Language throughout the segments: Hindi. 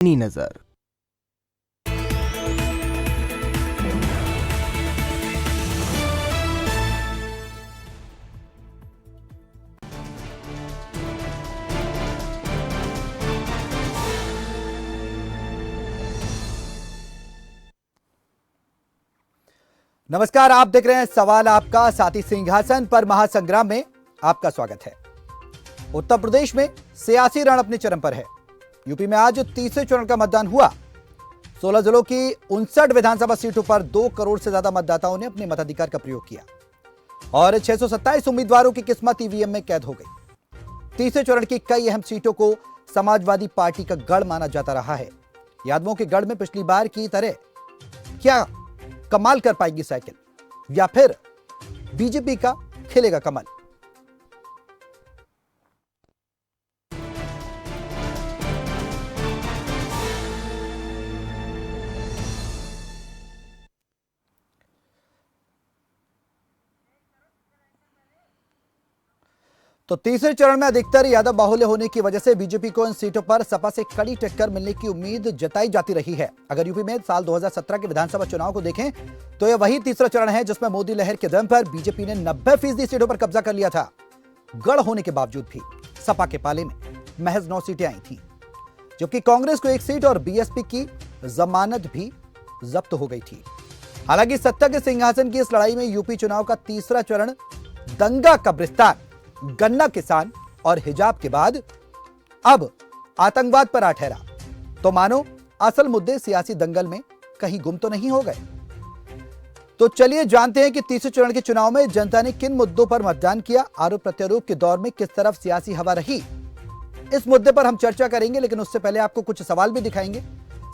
नजर। नमस्कार, आप देख रहे हैं सवाल आपका, साथ ही सिंहासन पर महासंग्राम में आपका स्वागत है। उत्तर प्रदेश में सियासी रण अपने चरम पर है। यूपी में आज तीसरे चरण का मतदान हुआ। 16 जिलों की 59 विधानसभा सीटों पर 2 करोड़ से ज्यादा मतदाताओं ने अपने मताधिकार का प्रयोग किया और 627 उम्मीदवारों की किस्मत ईवीएम में कैद हो गई। तीसरे चरण की कई अहम सीटों को समाजवादी पार्टी का गढ़ माना जाता रहा है। यादवों के गढ़ में पिछली बार की तरह क्या कमाल कर पाएगी साइकिल या फिर बीजेपी का खिलेगा कमल? तो तीसरे चरण में अधिकतर यादव बाहुल्य होने की वजह से बीजेपी को इन सीटों पर सपा से कड़ी टक्कर मिलने की उम्मीद जताई जाती रही है। अगर यूपी में साल 2017 के विधानसभा चुनाव को देखें तो यह वही तीसरा चरण है जिसमें मोदी लहर के दम पर बीजेपी ने 90% सीटों पर कब्जा कर लिया था। गढ़ होने के बावजूद भी सपा के पाले में महज 9 सीटें आई थी, जबकि कांग्रेस को 1 सीट और बीएसपी की जमानत भी जब्त हो गई थी। हालांकि सत्ता के सिंहासन की इस लड़ाई में यूपी चुनाव का तीसरा चरण दंगा कब्रिस्तान, गन्ना किसान और हिजाब के बाद अब आतंकवाद पर आ ठहरा। तो मानो असल मुद्दे सियासी दंगल में कहीं गुम तो नहीं हो गए। तो चलिए जानते हैं कि तीसरे चरण के चुनाव में जनता ने किन मुद्दों पर मतदान किया, आरोप प्रत्यारोप के दौर में किस तरफ सियासी हवा रही। इस मुद्दे पर हम चर्चा करेंगे, लेकिन उससे पहले आपको कुछ सवाल भी दिखाएंगे।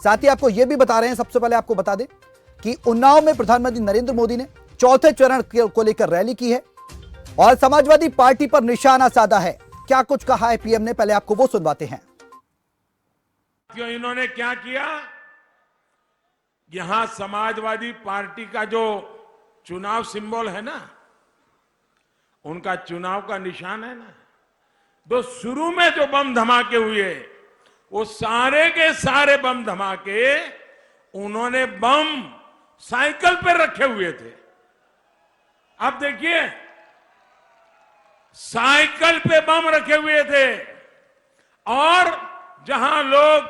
साथ ही आपको यह भी बता रहे हैं, सबसे पहले आपको बता दें कि उन्नाव में प्रधानमंत्री नरेंद्र मोदी ने चौथे चरण को लेकर रैली की है और समाजवादी पार्टी पर निशाना साधा है। क्या कुछ कहा है पीएम ने, पहले आपको वो सुनवाते हैं। क्यों इन्होंने क्या किया? यहां समाजवादी पार्टी का जो चुनाव सिंबल है ना, उनका चुनाव का निशान है ना, तो शुरू में जो बम धमाके हुए वो सारे के सारे बम धमाके उन्होंने बम साइकिल पर रखे हुए थे। अब देखिए, साइकिल पे बम रखे हुए थे और जहां लोग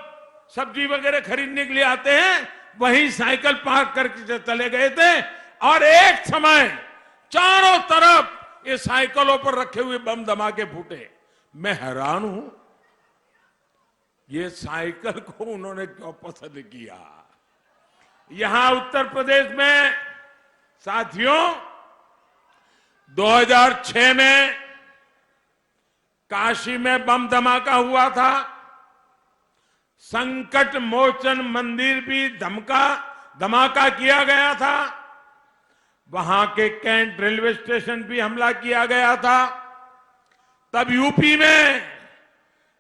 सब्जी वगैरह खरीदने के लिए आते हैं वहीं साइकिल पार्क करके चले गए थे और एक समय चारों तरफ ये साइकिलों पर रखे हुए बम धमाके फूटे। मैं हैरान हूं, ये साइकिल को उन्होंने क्यों पसंद किया। यहां उत्तर प्रदेश में साथियों 2006 में काशी में बम धमाका हुआ था, संकट मोचन मंदिर भी धमाका किया गया था, वहां के कैंट रेलवे स्टेशन भी हमला किया गया था। तब यूपी में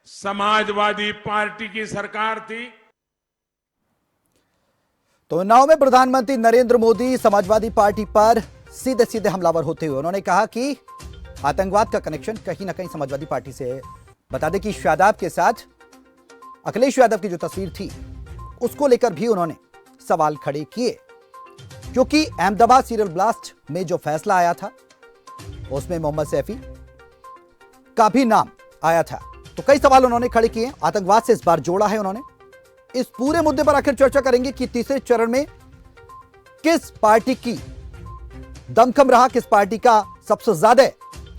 समाजवादी पार्टी की सरकार थी। तो उन्नाव में प्रधानमंत्री नरेंद्र मोदी समाजवादी पार्टी पर सीधे सीधे हमलावर होते हुए उन्होंने कहा कि आतंकवाद का कनेक्शन कहीं ना कहीं समाजवादी पार्टी से है। बता दें कि शादाब के साथ अखिलेश यादव की जो तस्वीर थी उसको लेकर भी उन्होंने सवाल खड़े किए, क्योंकि अहमदाबाद सीरियल ब्लास्ट में जो फैसला आया था उसमें मोहम्मद सैफी का भी नाम आया था। तो कई सवाल उन्होंने खड़े किए, आतंकवाद से इस बार जोड़ा है उन्होंने। इस पूरे मुद्दे पर आखिर चर्चा करेंगे कि तीसरे चरण में किस पार्टी की दमखम रहा, किस पार्टी का सबसे ज्यादा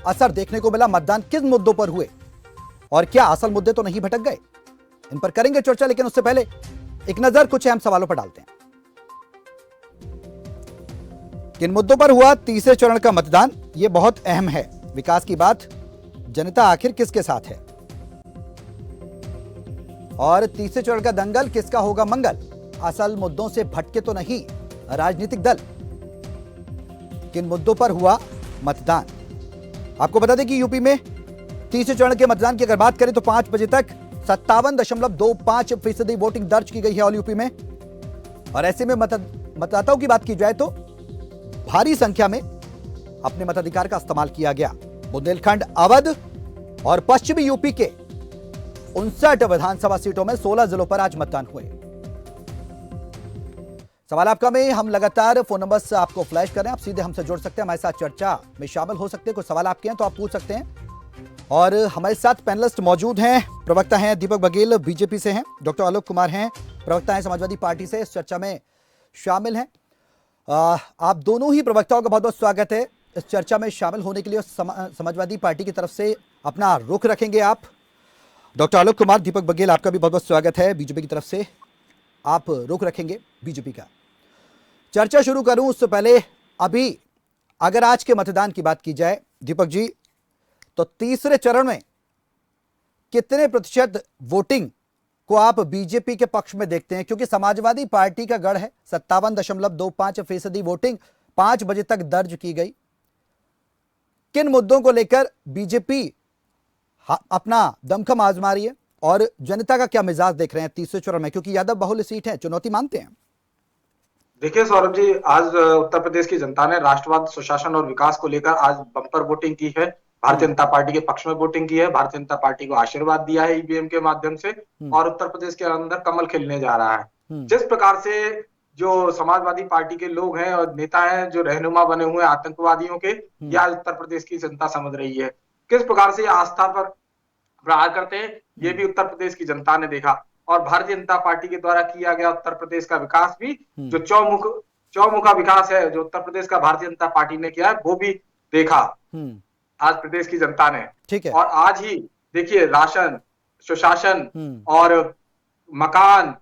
असर देखने को मिला, मतदान किस मुद्दों पर हुए और क्या असल मुद्दे तो नहीं भटक गए। इन पर करेंगे चर्चा, लेकिन उससे पहले एक नजर कुछ अहम सवालों पर डालते हैं। किन मुद्दों पर हुआ तीसरे चरण का मतदान, यह बहुत अहम है। विकास की बात, जनता आखिर किसके साथ है और तीसरे चरण का दंगल किसका होगा मंगल। असल मुद्दों से भटके तो नहीं राजनीतिक दल। किन मुद्दों पर हुआ मतदान, आपको बता दें कि यूपी में तीसरे चरण के मतदान की अगर बात करें तो 5 बजे तक 57.25% वोटिंग दर्ज की गई है ऑल यूपी में। और ऐसे में मतदाताओं की बात की जाए तो भारी संख्या में अपने मताधिकार का इस्तेमाल किया गया। बुंदेलखंड, अवध और पश्चिमी यूपी के 59 विधानसभा सीटों में 16 जिलों पर आज मतदान हुए। सवाल आपका में हम लगातार फोन नंबर से आपको फ्लैश कर रहे हैं, आप सीधे हमसे जुड़ सकते हैं, हमारे साथ चर्चा में शामिल हो सकते हैं। कुछ सवाल आपके हैं तो आप पूछ सकते हैं। और हमारे साथ पैनलिस्ट मौजूद हैं। प्रवक्ता हैं दीपक बघेल बीजेपी से हैं, डॉक्टर आलोक कुमार हैं प्रवक्ता हैं समाजवादी पार्टी से, इस चर्चा में शामिल हैं। आप दोनों ही प्रवक्ताओं का बहुत बहुत स्वागत है इस चर्चा में शामिल होने के लिए। समाजवादी पार्टी की तरफ से अपना रुख रखेंगे आप। डॉक्टर आलोक कुमार, दीपक बघेल, आपका भी बहुत बहुत स्वागत है बीजेपी की तरफ से, आप रुख रखेंगे बीजेपी का। चर्चा शुरू करूं उससे पहले अभी अगर आज के मतदान की बात की जाए दीपक जी, तो तीसरे चरण में कितने प्रतिशत वोटिंग को आप बीजेपी के पक्ष में देखते हैं? क्योंकि समाजवादी पार्टी का गढ़ है 57.25% वोटिंग 5 बजे तक दर्ज की गई। किन मुद्दों को लेकर बीजेपी अपना दमखम आजमा रही है और जनता का क्या मिजाज देख रहे हैं तीसरे चरण में, क्योंकि यादव बहुल सीट है, चुनौती मानते हैं? देखिए सौरभ जी, आज उत्तर प्रदेश की जनता ने राष्ट्रवाद, सुशासन और विकास को लेकर आज बम्पर वोटिंग की है। भारतीय जनता पार्टी के पक्ष में वोटिंग की है। भारतीय जनता पार्टी को आशीर्वाद दिया है ईवीएम के माध्यम से और उत्तर प्रदेश के अंदर कमल खिलने जा रहा है। जिस प्रकार से जो समाजवादी पार्टी के लोग हैं और नेता हैं, जो रहनुमा बने हुए आतंकवादियों के, यह आज उत्तर प्रदेश की जनता समझ रही है। किस प्रकार से आस्था पर प्रहार करते हैं, ये भी उत्तर प्रदेश की जनता ने देखा। और भारतीय जनता पार्टी के द्वारा किया गया उत्तर प्रदेश का विकास भी, जो चौमुखा विकास है जो उत्तर प्रदेश का भारतीय जनता पार्टी ने किया है, वो भी देखा आज प्रदेश की जनता ने। ठीक है। और आज ही देखिए, राशन, सुशासन और मकान,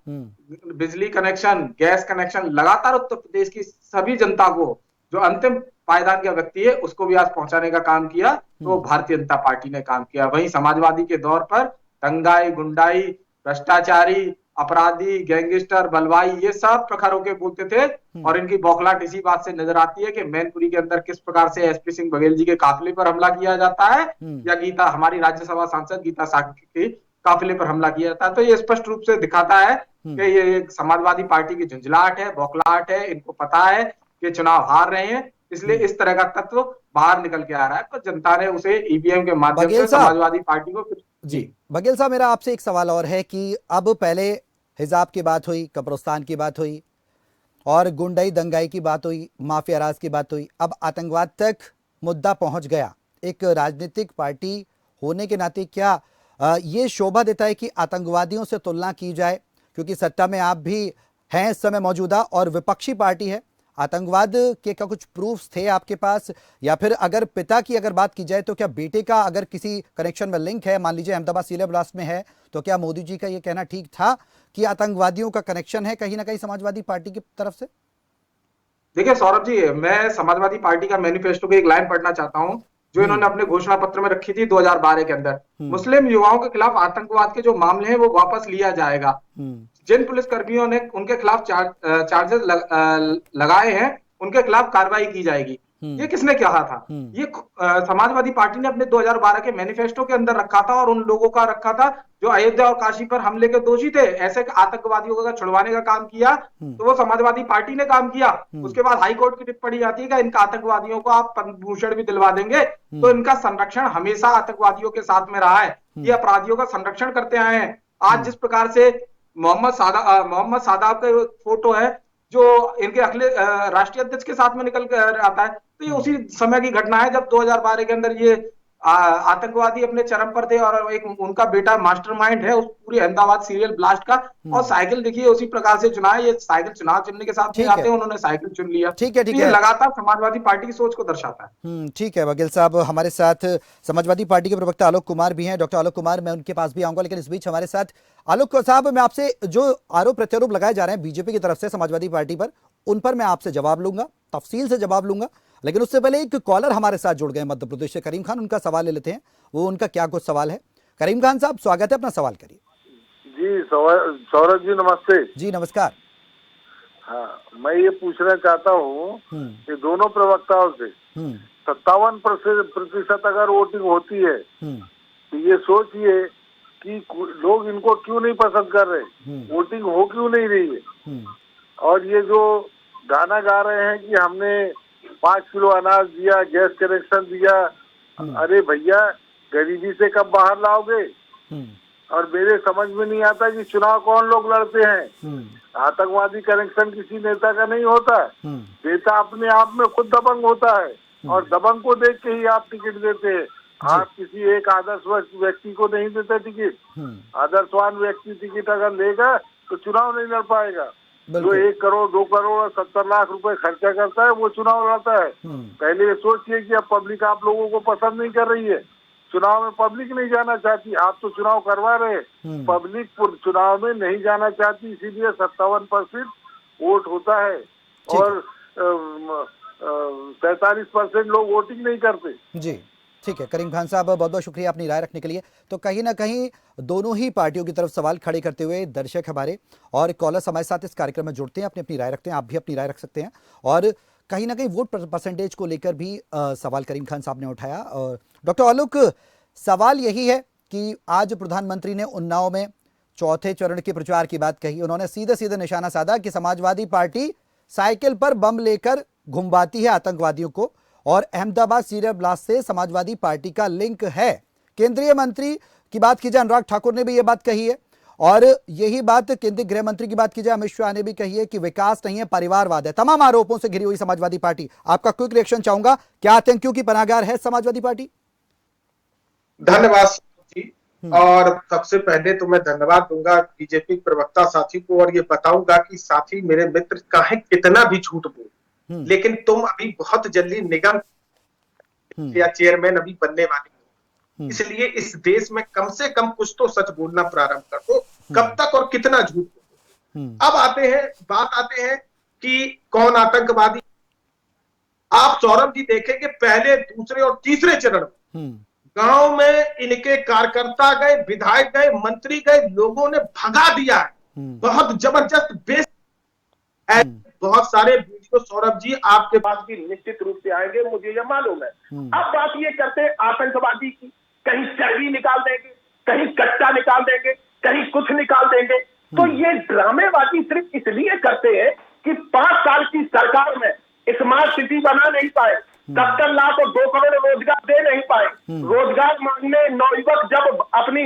बिजली कनेक्शन, गैस कनेक्शन लगातार उत्तर प्रदेश की सभी जनता को, जो अंतिम पायदान का व्यक्ति है, उसको भी आज पहुंचाने का काम किया, तो भारतीय जनता पार्टी ने काम किया। वहीं समाजवादी के दौर पर दंगाई, गुंडाई, भ्रष्टाचारी, अपराधी, गैंगस्टर, बलवाई, ये सब प्रखर होके बोलते थे। और इनकी बौखलाहट इसी बात से नजर आती है कि मैनपुरी के अंदर किस प्रकार से एसपी सिंह बघेल जी के काफिले पर हमला किया जाता है, या गीता, हमारी राज्यसभा सांसद गीता साकी के काफिले पर हमला किया जाता है। तो ये स्पष्ट रूप से दिखाता है कि ये एक समाजवादी पार्टी की झुंझलाहट है, बौखलाहट है। इनको पता है कि चुनाव हार रहे हैं, इसलिए इस तरह का तत्व बाहर निकल के आ रहा है। तो जनता ने उसे ईवीएम के माध्यम से समाजवादी पार्टी को जी। बघेल साहब, मेरा आपसे एक सवाल और है कि अब पहले हिजाब की बात हुई, कब्रिस्तान की बात हुई और गुंडाई दंगाई की बात हुई, माफिया राज की बात हुई, अब आतंकवाद तक मुद्दा पहुंच गया। एक राजनीतिक पार्टी होने के नाते क्या ये शोभा देता है कि आतंकवादियों से तुलना की जाए? क्योंकि सत्ता में आप भी हैं इस समय मौजूदा और विपक्षी पार्टी है। आतंकवाद के क्या कुछ प्रूफ्स थे आपके पास? या फिर अगर पिता की अगर बात की जाए तो क्या बेटे का अगर किसी कनेक्शन में लिंक है, मान लीजिए अहमदाबाद सीरिया ब्लास्ट में है, तो क्या मोदी जी का ये कहना ठीक था कि आतंकवादियों का कनेक्शन है कहीं ना कहीं समाजवादी पार्टी की तरफ से? देखिए सौरभ जी, मैं समाजवादी पार्टी का मैनिफेस्टो की एक लाइन पढ़ना चाहता हूं, जो इन्होंने अपने घोषणा पत्र में रखी थी 2012 के अंदर। मुस्लिम युवाओं के खिलाफ आतंकवाद के जो मामले हैं वो वापस लिया जाएगा। जिन पुलिस कर्मियों ने उनके खिलाफ चार्जेस लगाए हैं, उनके खिलाफ कार्रवाई की जाएगी। ये किसने कहा था? ये समाजवादी पार्टी ने अपने 2012 के मैनिफेस्टो के अंदर रखा था, और उन लोगों का रखा था जो अयोध्या और काशी पर हमले के दोषी थे। ऐसे आतंकवादियों का छुड़वाने का काम किया तो वो समाजवादी पार्टी ने काम किया। उसके बाद हाईकोर्ट की टिप्पणी आती है कि इन आतंकवादियों को आप पद्म भूषण भी दिलवा देंगे। तो इनका संरक्षण हमेशा आतंकवादियों के साथ में रहा है। ये अपराधियों का संरक्षण करते आए हैं। आज जिस प्रकार से मोहम्मद सादाब का फोटो है जो इनके अगले राष्ट्रीय अध्यक्ष के साथ में निकल कर आता है, तो ये उसी समय की घटना है जब 2012 के अंदर ये आतंकवादी अपने चरम पर थे, और एक उनका बेटा मास्टरमाइंड है उस पूरी अहमदाबाद सीरियल ब्लास्ट का। और साइकिल देखिए उसी प्रकार से चुना है। ये साइकिल चुनाव चिन्ह के साथ में आते हैं, उन्होंने साइकिल चुन लिया। ठीक है, ठीक है। ये लगातार समाजवादी पार्टी की सोच को दर्शाता है। ठीक है बघेल साहब, हमारे साथ समाजवादी पार्टी के प्रवक्ता आलोक कुमार भी हैं। डॉक्टर आलोक कुमार, मैं उनके पास भी आऊंगा, लेकिन इस बीच हमारे साथ आलोक साहब, मैं आपसे जो आरोप प्रत्यारोप लगाए जा रहे हैं बीजेपी की तरफ से समाजवादी पार्टी पर, उन पर मैं आपसे जवाब लूंगा, तफसील से जवाब लूंगा। लेकिन उससे पहले एक कॉलर हमारे साथ जुड़ गए मध्य प्रदेश से, करीम खान, उनका सवाल ले लेते हैं। वो उनका क्या कुछ सवाल है। करीम खान साहब, स्वागत है, अपना सवाल करिए। जी सौरभ जी, नमस्ते जी। नमस्कार। हाँ, मैं ये पूछना चाहता हूँ कि दोनों प्रवक्ताओं से 57% अगर वोटिंग होती है तो ये सोचिए कि लोग इनको क्यों नहीं पसंद कर रहे, वोटिंग हो क्यों नहीं रही है। और ये जो गाना गा रहे हैं कि हमने 5 किलो अनाज दिया, गैस कनेक्शन दिया, अरे भैया गरीबी से कब बाहर लाओगे? और मेरे समझ में नहीं आता कि चुनाव कौन लोग लड़ते हैं। आतंकवादी कनेक्शन किसी नेता का नहीं होता है। नेता अपने आप में खुद दबंग होता है और दबंग को देख के ही आप टिकट देते हैं। आप किसी एक आदर्श व्यक्ति को नहीं देते टिकट। आदर्शवान व्यक्ति टिकट अगर लेगा तो चुनाव नहीं लड़ पाएगा। जो 1 करोड़ 2 करोड़ और 70 लाख रुपए खर्चा करता है वो चुनाव लड़ता है। पहले ये सोचिए कि अब पब्लिक आप लोगों को पसंद नहीं कर रही है, चुनाव में पब्लिक नहीं जाना चाहती। आप तो चुनाव करवा रहे, पब्लिक चुनाव में नहीं जाना चाहती, इसीलिए 57% वोट होता है और 47% लोग वोटिंग नहीं करते। जी ठीक है करीम खान साहब, बहुत बहुत शुक्रिया अपनी राय रखने के लिए। तो कहीं ना कहीं दोनों ही पार्टियों की तरफ सवाल खड़े करते हुए दर्शक हमारे और कॉलर्स हमारे साथ इस कार्यक्रम में जुड़ते हैं, अपनी अपनी राय रखते हैं। आप भी अपनी राय रख सकते हैं और कहीं ना कहीं वोट परसेंटेज को लेकर भी सवाल करीम खान साहब ने उठाया। और डॉक्टर आलोक, सवाल यही है कि आज प्रधानमंत्री ने उन्नाव में चौथे चरण के प्रचार की बात कही। उन्होंने सीधे सीधे निशाना साधा कि समाजवादी पार्टी साइकिल पर बम लेकर घुमवाती है आतंकवादियों को और अहमदाबाद सीरियल ब्लास्ट से समाजवादी पार्टी का लिंक है। केंद्रीय मंत्री की बात की जाए, अनुराग ठाकुर ने भी यह बात कही है और यही बात केंद्रीय गृह मंत्री की बात की जाए, अमित शाह ने भी कही है कि विकास नहीं है परिवारवाद है। तमाम आरोपों से घिरी हुई समाजवादी पार्टी, आपका क्विक रिएक्शन चाहूंगा, क्या आतंकियों की पनाहगार है समाजवादी पार्टी? धन्यवाद जी। और सबसे पहले तो मैं धन्यवाद दूंगा बीजेपी प्रवक्ता साथी को और ये बताऊंगा कि साथी मेरे मित्र चाहे कितना भी झूठ बोल, लेकिन तुम अभी बहुत जल्दी निगम या चेयरमैन अभी बनने वाली हो, इसलिए इस देश में कम से कम कुछ तो सच बोलना प्रारंभ कर दो। कब तक और कितना झूठ बोलो। अब बात आते हैं कि कौन आतंकवादी। आप सौरभ जी देखेंगे पहले दूसरे और तीसरे चरण में गांव में इनके कार्यकर्ता गए, विधायक गए, मंत्री गए, लोगों ने भगा दिया है। बहुत जबरदस्त बहुत सारे वीडियो सौरभ जी आपके पास भी निश्चित रूप से आएंगे, मुझे यह मालूम है। अब बात ये करते हैं आतंकवादी की, कहीं चर्बी निकाल देंगे, कहीं कट्टा निकाल देंगे, कहीं कुछ निकाल देंगे। तो ये ड्रामेबाजी सिर्फ इसलिए करते हैं कि 5 साल की सरकार में स्मार्ट सिटी बना नहीं पाए, 70 लाख और 2 करोड़ रोजगार दे नहीं पाए। रोजगार मांगने नौयुवक जब अपनी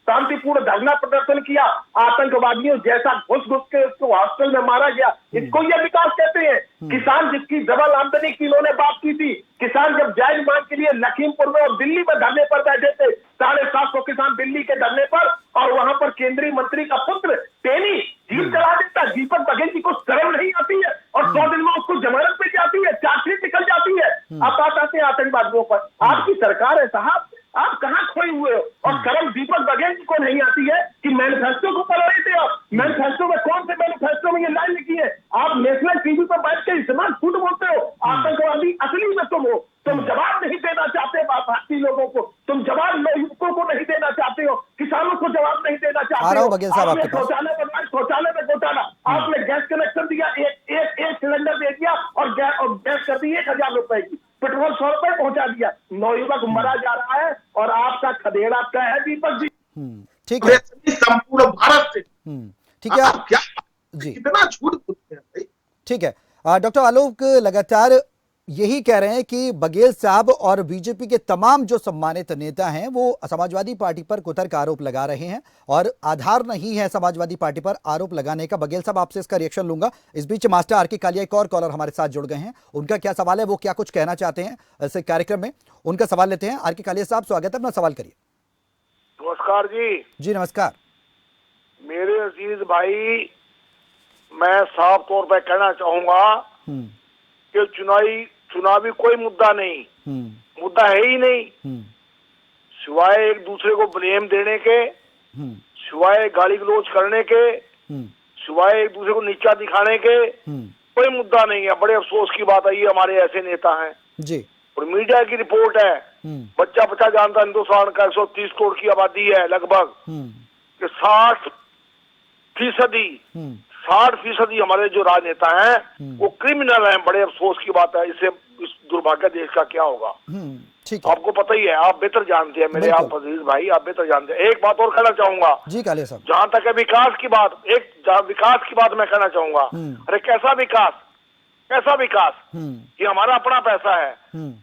शांतिपूर्ण धरना प्रदर्शन किया, आतंकवादियों जैसा घुस के उसको हॉस्टल में मारा गया। इसको ये विकास कहते हैं। किसान जिसकी डबल आमदनी की इन्होंने बात की थी, किसान जब जायज मांग के लिए लखीमपुर में और दिल्ली में धरने पर बैठे थे, 750 किसान दिल्ली के धरने पर, और वहां पर केंद्रीय मंत्री का पुत्र टेनी जीप चला देता। दीपक बघेल जी को शर्म नहीं आती है और 100 दिन में उसको जमानत पे जाती है, चार्जशीट निकल जाती है। अब बात आते हैं आतंकवादियों पर। आपकी सरकार है साहब, आप कहां खोए हुए हो? और शर्म दीपक बघेल जी को नहीं आती है कि मैनिफेस्टो को पढ़ रहे थे आप। मैनिफेस्टो में कौन से मैनिफेस्टो में ये लाइन लिखी है? आप नेशनल टीवी पर बैठ के इस्तेमाल झूठ बोलते हो। आतंकवादी असली में तुम हो। तुम जवाब नहीं देना चाहते भारतीय लोगों को, तुम जवाब युवकों को नहीं देना चाहते हो, किसानों को जवाब नहीं देना चाहते हो। आपने शौचालय बनवाए, शौचालय में घोटाला, आपने गैस कनेक्शन दिया, एक सिलेंडर दे दिया और गैस कर दी 1000 रुपए की, पेट्रोल 100 रुपए पहुंचा दिया। नौयुवक मरा जा रहा है और आपका खदेड़ा क्या है दीपक जी? ठीक है, संपूर्ण भारत से ठीक है क्या जी, कितना झूठ बोलते हैं भाई। ठीक है डॉक्टर आलोक लगातार यही कह रहे हैं कि बघेल साहब और बीजेपी के तमाम जो सम्मानित नेता हैं वो समाजवादी पार्टी पर कुतर्क आरोप लगा रहे हैं और आधार नहीं है समाजवादी पार्टी पर आरोप लगाने का। बघेल साहब आपसे इसका रिएक्शन लूंगा। इस बीच मास्टर आरके कालिया एक और कॉलर हमारे साथ जुड़ गए हैं, उनका क्या सवाल है, वो क्या कुछ कहना चाहते हैं इस कार्यक्रम में, उनका सवाल लेते हैं। आरके कालिया साहब स्वागत है, अपना सवाल करिए। नमस्कार जी। नमस्कार। मेरे अजीज भाई, मैं साफ तौर पर कहना चाहूंगा कि चुनावी कोई मुद्दा नहीं, मुद्दा है ही नहीं, सिवाय एक दूसरे को ब्लेम देने के, सिवाय गाली गलौज करने के, सिवाय एक दूसरे को नीचा दिखाने के कोई मुद्दा नहीं है। बड़े अफसोस की बात है, ये हमारे ऐसे नेता हैं जी। और मीडिया की रिपोर्ट है, बच्चा बच्चा जानता है हिंदुस्तान का 130 करोड़ की आबादी है लगभग, 60% हमारे जो राजनेता हैं वो क्रिमिनल हैं। बड़े अफसोस की बात है, इससे इस दुर्भाग्य देश का क्या होगा आपको पता ही है, आप बेहतर जानते हैं मेरे आप अजीज भाई, आप बेहतर जानते हैं। एक बात और कहना चाहूंगा जी काले साहब, जहां तक है विकास की बात, विकास की बात मैं कहना चाहूंगा। अरे कैसा विकास, कैसा विकास? ये हमारा अपना पैसा है,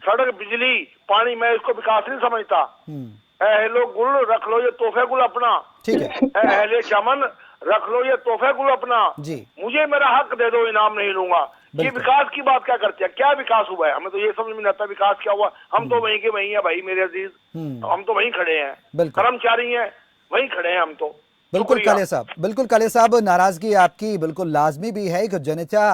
सड़क बिजली पानी, मैं इसको विकास नहीं समझता। हेलो गुल रख लो ये तोहफे गुल अपना, ठीक है हेले चमन रख लो ये तोहफे गुल अपना, जी, मुझे मेरा हक दे दो, इनाम नहीं लूंगा। ये बिल्कुल। विकास की बात क्या करते हैं? क्या विकास हुआ है? हमें तो ये समझ में नहीं आता विकास क्या हुआ। हम तो वहीं के वहीं हैं भाई मेरे अजीज, हम तो वहीं खड़े हैं, बिल्कुल। कर्मचारी हैं, वहीं खड़े हैं हम तो। बिल्कुल शुक्रिया। काले साहब, बिल्कुल काले साहब, नाराजगी आपकी बिल्कुल लाजमी भी है कि जनता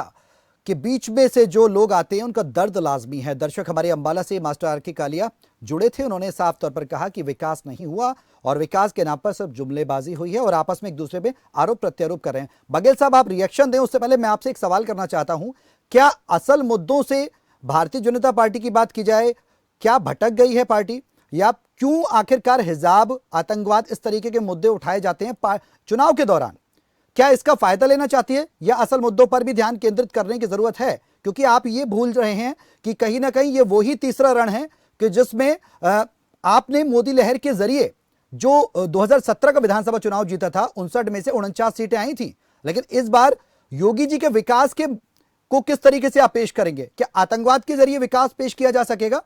के बीच में से जो लोग आते हैं उनका दर्द लाजमी है। दर्शक हमारे अंबाला से मास्टर आर के कालिया जुड़े थे, उन्होंने साफ तौर पर कहा कि विकास नहीं हुआ और विकास के नाम पर सिर्फ जुमलेबाजी हुई है और आपस में एक दूसरे पे आरोप प्रत्यारोप कर रहे हैं। बघेल साहब आप रिएक्शन दें, उससे पहले मैं आपसे एक सवाल करना चाहता हूं, क्या असल मुद्दों से भारतीय जनता पार्टी की बात की जाए, क्या भटक गई है पार्टी, या क्यों आखिरकार हिजाब, आतंकवाद, इस तरीके के मुद्दे उठाए जाते हैं चुनाव के दौरान? क्या इसका फायदा लेना चाहती है या असल मुद्दों पर भी ध्यान केंद्रित करने की जरूरत है? क्योंकि आप ये भूल रहे हैं कि कहीं ना कहीं ये वही तीसरा रण है कि जिसमें आपने मोदी लहर के जरिए जो 2017 का विधानसभा चुनाव जीता था, 59 में से 49 सीटें आई थी, लेकिन इस बार योगी जी के विकास के को किस तरीके से आप पेश करेंगे? क्या आतंकवाद के जरिए विकास पेश किया जा सकेगा?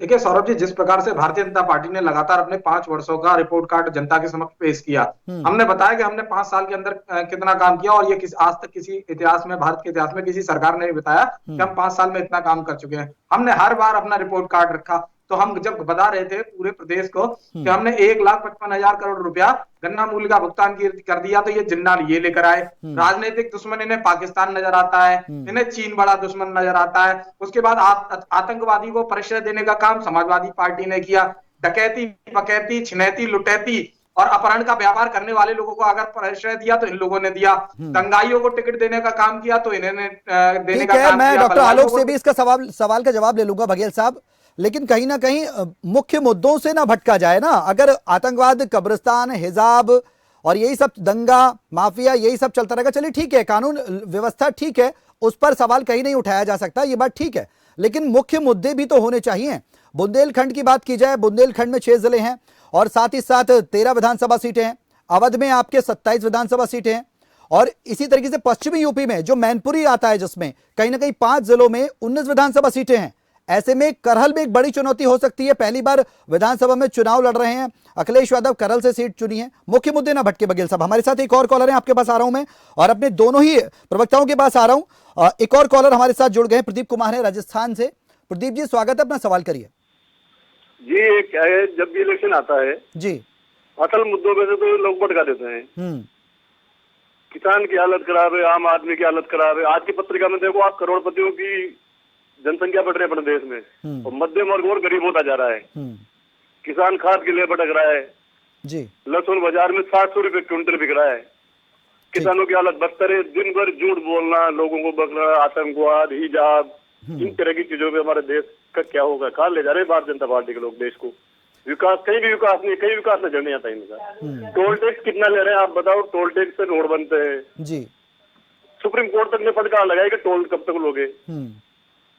देखिए सौरभ जी, जिस प्रकार से भारतीय जनता पार्टी ने लगातार अपने 5 वर्षों का रिपोर्ट कार्ड जनता के समक्ष पेश किया, हमने बताया कि हमने 5 साल के अंदर कितना काम किया, और ये आज तक किसी इतिहास में, भारत के इतिहास में किसी सरकार ने नहीं बताया कि हम 5 साल में इतना काम कर चुके हैं। हमने हर बार अपना रिपोर्ट कार्ड रखा। तो हम जब बता रहे थे पूरे प्रदेश को कि हमने 1,55,000 करोड़ रुपया गन्ना मूल्य का भुगतान कर दिया, तो ये जिन्ना ये लेकर आए। राजनीतिक दुश्मन इन्हें पाकिस्तान नजर आता है, इन्हें चीन बड़ा दुश्मन नजर आता है। उसके बाद आतंकवादी को परिचय देने का काम समाजवादी पार्टी ने किया। डकैती, पकैती, छिनैती, लुटैती और अपहरण का व्यापार करने वाले लोगों को अगर परिचय दिया तो इन लोगों ने दिया। दंगाइयों को टिकट देने का काम किया तो इन्होंने देने का काम मैं किया। डॉक्टर आलोक से भी इसका सवाल का जवाब ले लूंगा बघेल साहब, लेकिन कहीं ना कहीं मुख्य मुद्दों से ना भटका जाए ना। अगर आतंकवाद, कब्रिस्तान, हिजाब और यही सब, दंगा, माफिया, यही सब चलता रहेगा, चलिए ठीक है, कानून व्यवस्था ठीक है, उस पर सवाल कहीं नहीं उठाया जा सकता, ये बात ठीक है, लेकिन मुख्य मुद्दे भी तो होने चाहिए। बुंदेलखंड की बात की जाए, बुंदेलखंड में 6 जिले हैं और साथ ही साथ 13 विधानसभा सीटें हैं। अवध में आपके 27 विधानसभा सीटें हैं और इसी तरीके से पश्चिमी यूपी में जो मैनपुरी आता है, जिसमें कहीं ना कहीं 5 जिलों में 19 विधानसभा सीटें हैं। ऐसे में करहल में एक बड़ी चुनौती हो सकती है। पहली बार विधानसभा में चुनाव लड़ रहे हैं अखिलेश यादव, करहल से सीट चुनी है। मुख्य मुद्दे ना भटके बघेल साहब। हमारे साथ एक और कॉलर है, आपके पास आ रहा हूं मैं और अपने दोनों ही प्रवक्ताओं के पास आ रहा हूं। एक और कॉलर हमारे साथ जुड़ गए, प्रदीप कुमार है राजस्थान से। प्रदीप जी स्वागत है, अपना सवाल करिए। जी क्या है, जब भी इलेक्शन आता है जी, असल मुद्दों में से तो लोग भटका देते हैं। किसान की हालत खराब है, आम आदमी की हालत खराब है। आज की पत्रिका में देखो आप, करोड़पतियों की जनसंख्या बढ़ रही है अपने देश में और मध्यम वर्ग और गरीब होता जा रहा है। किसान खाद के लिए भटक रहा है जी। लहसुन बाजार में 700 रुपए क्विंटल बिक रहा है। किसानों की हालत बदतर है। दिन भर झूठ बोलना, लोगों को बकना, आतंकवाद, हिजाब, इन तरह की चीजों पे हमारे देश का क्या होगा? कहाँ ले जा रहे हैं भारतीय जनता पार्टी के लोग देश को? विकास कहीं भी विकास नहीं, कहीं विकास नजर नहीं आता इनका। टोल टैक्स कितना ले रहे हैं आप बताओ? टोल टैक्स से रोड बनते हैं जी। सुप्रीम कोर्ट तक ने फटकार लगाया कि टोल कब तक लोगे।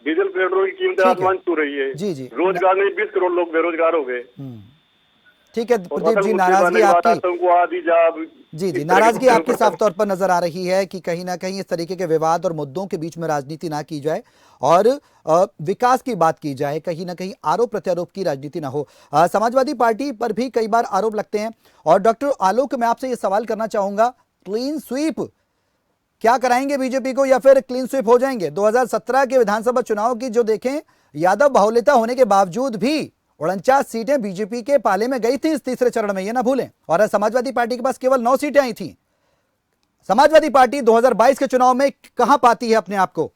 डीजल पेट्रोल की कीमतें आसमान छू रही है। जी जी। रोजगार नहीं, 20 करोड़ लोग बेरोजगार हो गए। ठीक है प्रदीप जी, नाराजगी आपकी, जी जी, नाराजगी आपकी साफ तौर पर नजर आ रही है कि कहीं ना कहीं इस तरीके के विवाद और मुद्दों के बीच में राजनीति ना की जाए और विकास की बात की जाए, कहीं ना कहीं आरोप प्रत्यारोप की राजनीति ना हो। समाजवादी पार्टी पर भी कई बार आरोप लगते हैं और डॉक्टर आलोक, मैं आपसे ये सवाल करना चाहूंगा, क्लीन स्वीप क्या कराएंगे बीजेपी को या फिर क्लीन स्वीप हो जाएंगे? 2017 के विधानसभा चुनाव की जो देखें, यादव बाहुल्यता होने के बावजूद भी 49 सीटें बीजेपी के पाले में गई थी इस तीसरे चरण में, ये ना भूलें, और समाजवादी पार्टी के पास केवल 9 सीटें आई थी। समाजवादी पार्टी 2022 के चुनाव में कहां पाती है अपने आप को?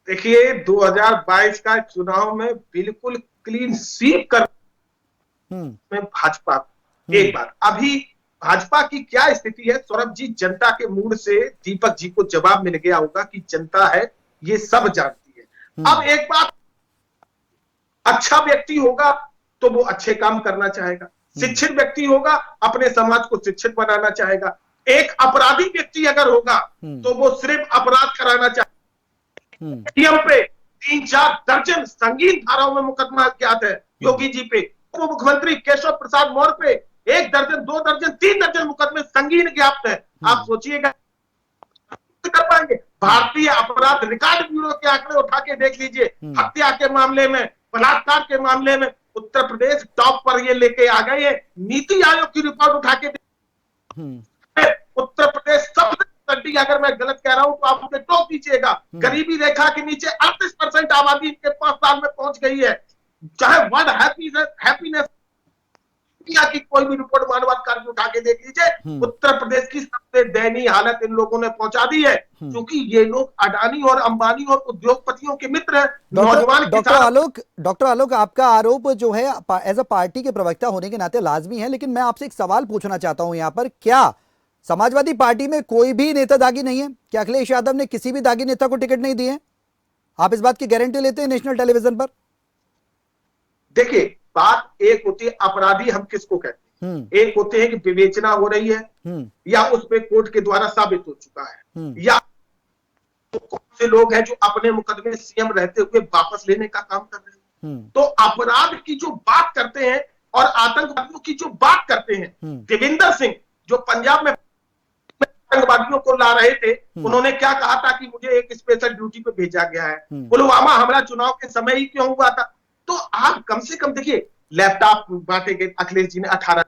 देखिए 2022 का चुनाव में बिल्कुल क्लीन स्वीप कर में भाजपा। एक बात, अभी भाजपा की क्या स्थिति है सौरभ जी, जनता के मूड से दीपक जी को जवाब मिल गया होगा कि जनता है ये सब जानती है। अब एक बात, अच्छा व्यक्ति होगा तो वो अच्छे काम करना चाहेगा, शिक्षित व्यक्ति होगा अपने समाज को शिक्षित बनाना चाहेगा, एक अपराधी व्यक्ति अगर होगा तो वो सिर्फ अपराध कराना चाहेगा। पे 3-4 दर्जन संगीन धाराओं में मुकदमा ज्ञात है योगी जी पे, उप मुख्यमंत्री केशव प्रसाद मौर्य पे 1 दर्जन, 2 दर्जन, 3 दर्जन मुकदमे संगीन ज्ञात है। आप सोचिएगा कर पाएंगे? भारतीय अपराध रिकॉर्ड ब्यूरो के आंकड़े उठा के देख लीजिए, हत्या के मामले में, बलात्कार के मामले में उत्तर प्रदेश टॉप पर ये लेके आ गए। नीति आयोग की रिपोर्ट उठा के उत्तर प्रदेश सबसे कंट्री, अगर मैं गलत कह रहा हूं तो आप मुझे टोक दीजिएगा, गरीबी रेखा के नीचे 38% आबादी इनके 5 साल में पहुंच गई है। चाहे वर्ल्ड हैप्पीनेस दुनिया की कोई भी रिपोर्ट मानवाधिकार की उठा के देख लीजिए, उत्तर प्रदेश की सबसे दयनीय हालत इन लोगों ने पहुंचा दी है, क्योंकि ये लोग अडानी और अंबानी और उद्योगपतियों के मित्र हैं। नौजवान डॉक्टर आलोक, आपका आरोप जो है एज अ पार्टी के प्रवक्ता होने के नाते लाजमी है, लेकिन मैं आपसे एक सवाल पूछना चाहता हूं यहाँ पर, क्या समाजवादी पार्टी में कोई भी नेता दागी नहीं है? क्या अखिलेश यादव ने किसी भी दागी नेता को टिकट नहीं दी है? आप इस बात की गारंटी लेते हैं नेशनल टेलीविजन पर? देखिए, बात एक होती है अपराधी हम किसको कहते हैं, एक होते हैं कि विवेचना हो रही है या उसमें कोर्ट के द्वारा साबित हो चुका है, या कौन से लोग हैं जो अपने मुकदमे सीएम रहते हुए वापस लेने का काम कर रहे हैं। तो अपराध की जो बात करते हैं और आतंकवादियों की जो बात करते हैं, देविंदर सिंह जो पंजाब में आतंकवादियों को ला रहे थे, उन्होंने क्या कहा था कि मुझे एक स्पेशल ड्यूटी पे भेजा गया है। पुलवामा हमला चुनाव के समय ही क्यों हुआ था? तो आप कम से कम देखिए, लैपटॉप बांटे गए, अखिलेश जी ने 18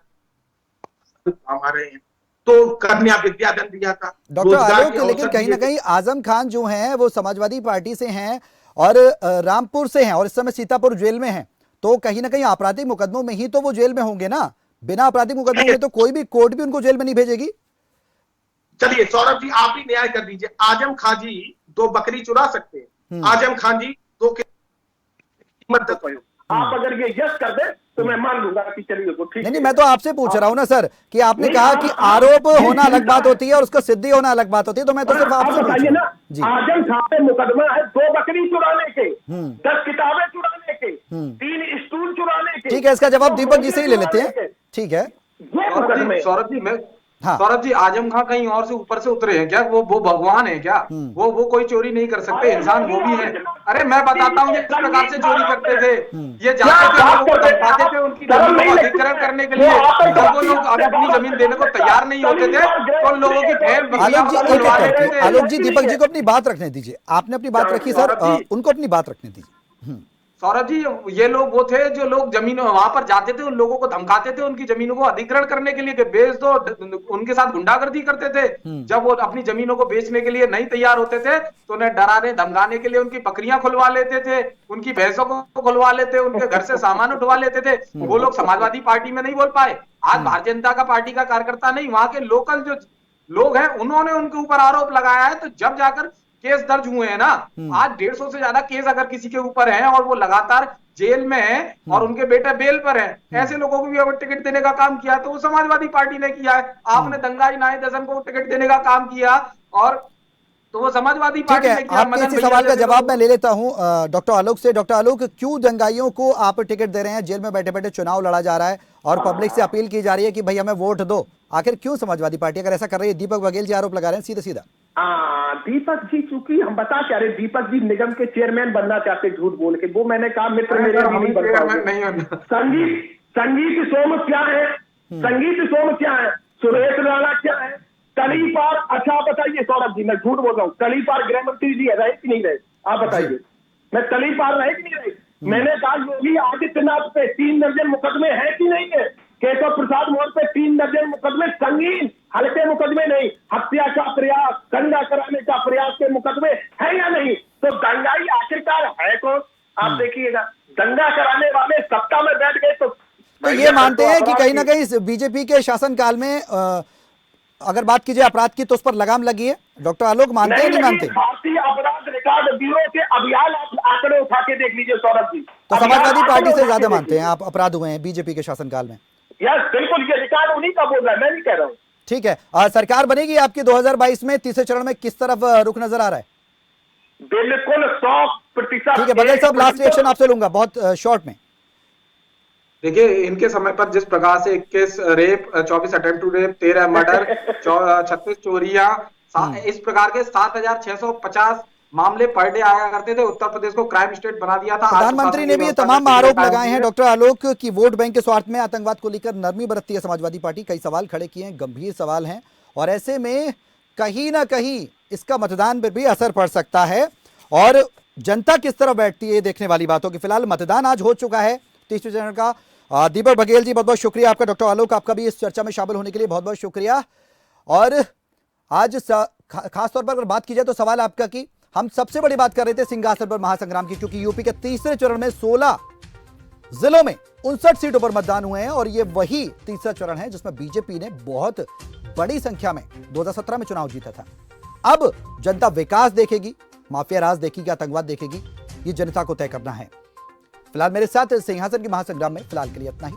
आ रहे हैं, तो कन्या विद्याधन दिया था। डॉक्टर आलोक, लेकिन कहीं ना कहीं आजम खान जो हैं वो समाजवादी पार्टी से हैं और रामपुर से हैं और इस समय सीतापुर जेल में हैं, तो कहीं ना कहीं आपराधिक मुकदमों में ही तो वो जेल में होंगे ना। बिना आपराधिक मुकदमों में तो कोई भी कोर्ट भी उनको जेल में नहीं भेजेगी। चलिए सौरभ जी, आप ही न्याय कर दीजिए। आजम खान जी 2 बकरी चुरा सकते हैं, आजम खान जी 2 कीमत आप अगर ये यस कर दे तो मैं मान लूंगा कि चलिए वो ठीक। नहीं, मैं तो आपसे पूछ रहा हूं ना सर, कि आपने कहा कि आरोप होना अलग बात होती है और उसका सिद्धि होना अलग बात होती है, तो मैं तो सिर्फ आपसे बताइए ना, आजम खान पे मुकदमा है 2 बकरी चुराने के, 10 किताबें चुराने के, 3 स्टूल चुराने के। ठीक है, इसका जवाब दीपक जी से ही ले लेते हैं। ठीक है सौरभ जी, सौरभ जी, आजम खान कहीं और से ऊपर से उतरे हैं क्या? वो भगवान है क्या? वो कोई चोरी नहीं कर सकते, इंसान वो भी है। अरे मैं बताता हूँ ये किस प्रकार से चोरी करते थे। ये जाते थे, लोगों को धमकाते थे उनकी जमीन को अधिग्रहण करने के लिए। जब वो लोग अपनी जमीन देने को तैयार नहीं होते थे तो लोगों की आलोक जी, दीपक जी को अपनी बात रखने दीजिए। आपने अपनी बात रखी सर, उनको अपनी बात रखने दीजिए। सौरभ जी, ये लोग वो थे जो लोग जमीन वहां पर जाते थे, उन लोगों को धमकाते थे उनकी जमीनों को अधिग्रहण करने के लिए कि बेच दो, उनके साथ गुंडागर्दी करते थे। जब वो अपनी जमीनों को बेचने के लिए नहीं तैयार होते थे तो उन्हें डराने धमकाने के लिए उनकी बकरियां खुलवा लेते थे, उनकी भैंसों को खुलवा लेते, उनके घर से सामान उठवा लेते थे। वो लोग समाजवादी पार्टी में नहीं बोल पाए। आज भारतीय जनता का पार्टी का कार्यकर्ता नहीं, वहां के लोकल जो लोग हैं उन्होंने उनके ऊपर आरोप लगाया है, तो जब जाकर केस दर्ज हुए हैं ना। आज 150 से ज्यादा केस अगर किसी के ऊपर है और वो लगातार जेल में है और उनके बेटे बेल पर है, ऐसे लोगों को भी अगर टिकट देने का काम किया तो वो समाजवादी पार्टी ने किया है। आपने दंगाई नाई दर्जन को टिकट देने का काम किया और तो वो समाजवादी पार्टी ने किया। आपके इसी सवाल का जवाब मैं ले लेता हूं डॉक्टर आलोक से। डॉक्टर आलोक, क्यों दंगाइयों को आप टिकट दे रहे हैं? जेल में बैठे बैठे चुनाव लड़ा जा रहा है और पब्लिक से अपील की जा रही है कि भाई हमें वोट दो। आखिर क्यों समाजवादी पार्टी अगर ऐसा कर रही है? दीपक बघेल जी आरोप लगा रहे हैं सीधा सीधा। दीपक जी, चूंकि हम बता क्या रहे, दीपक जी निगम के चेयरमैन बनना चाहते झूठ बोल के। वो मैंने कहा मित्र मेरे नहीं बन पाओगे। संगीत सोम क्या है? संगीत सोम क्या है? सुरेश राणा क्या है? कली पार, अच्छा बताइए सौरभ जी, मैं झूठ बोल रहा हूँ, कली पार गृह मंत्री जी रहे कि नहीं रहे? आप बताइए, मैं कली पार रहे कि नहीं रहे? मैंने कहा योगी आदित्यनाथ पे 3 दर्जन मुकदमे हैं कि नहीं है? केशव प्रसाद मौर्य पे 3 दर्जन मुकदमे, संगीन हल्के मुकदमे नहीं, हत्या का प्रयास, दंगा कराने का प्रयास के मुकदमे है या नहीं? तो दंगाई आखिरकार है कौन? आप देखिएगा, दंगा कराने वाले सत्ता में बैठ गए तो ये मानते हैं कि कहीं ना कहीं बीजेपी के शासनकाल में अगर बात कीजिए अपराध की तो उस पर लगाम लगी है। डॉक्टर आलोक मानते हैं नहीं मानते? भारतीय अपराध रिकॉर्ड ब्यूरो के अभियान आंकड़े उठा के देख लीजिए सौरभ जी। तो समाजवादी पार्टी से ज्यादा मानते हैं आप अपराध हुए हैं बीजेपी के शासनकाल में? यस बिल्कुल, ये रिकॉर्ड उन्हीं का बोल रहा है, मैं नहीं कह रहा हूँ। ठीक है, सरकार बनेगी आपकी 2022 में, तीसरे चरण में किस तरफ रुख नजर आ रहा है? बिल्कुल 100%। ठीक है, बघेल साहब लास्ट रिएक्शन आपसे लूंगा बहुत शॉर्ट में। देखिए, इनके समय पर जिस प्रकार से 21 rape, 24 attempt to rape, 13 murder, 36 चोरियां, इस प्रकार के 7650 मामले पर डे आया करते थे। उत्तर प्रदेश को क्राइम स्टेट बना दिया था। प्रधानमंत्री ने भी ये तमाम आरोप लगाए हैं डॉक्टर आलोक की वोट बैंक के स्वार्थ में आतंकवाद को लेकर नरमी बरतती है समाजवादी पार्टी। कई सवाल खड़े किए हैं, गंभीर सवाल हैं, और ऐसे में कहीं ना कहीं इसका मतदान पर भी असर पड़ सकता है और जनता किस तरह बैठती है देखने वाली बात होगी। फिलहाल मतदान आज हो चुका है, तीसरे चरण का। दीपक बघेल जी बहुत बहुत शुक्रिया आपका, डॉक्टर आलोक आपका भी इस चर्चा में शामिल होने के लिए बहुत बहुत शुक्रिया। और आज खासतौर पर अगर बात की जाए तो सवाल आपका कि हम सबसे बड़ी बात कर रहे थे सिंहासन पर महासंग्राम की, क्योंकि यूपी के तीसरे चरण में 16 जिलों में 59 सीटों पर मतदान हुए हैं और ये वही तीसरा चरण है जिसमें बीजेपी ने बहुत बड़ी संख्या में 2017 में चुनाव जीता था। अब जनता विकास देखेगी, माफिया राज देखेगी, आतंकवाद देखेगी, ये जनता को तय करना है। फिलहाल मेरे साथ सिंहासन के महासंग्राम में फिलहाल के लिए इतना ही।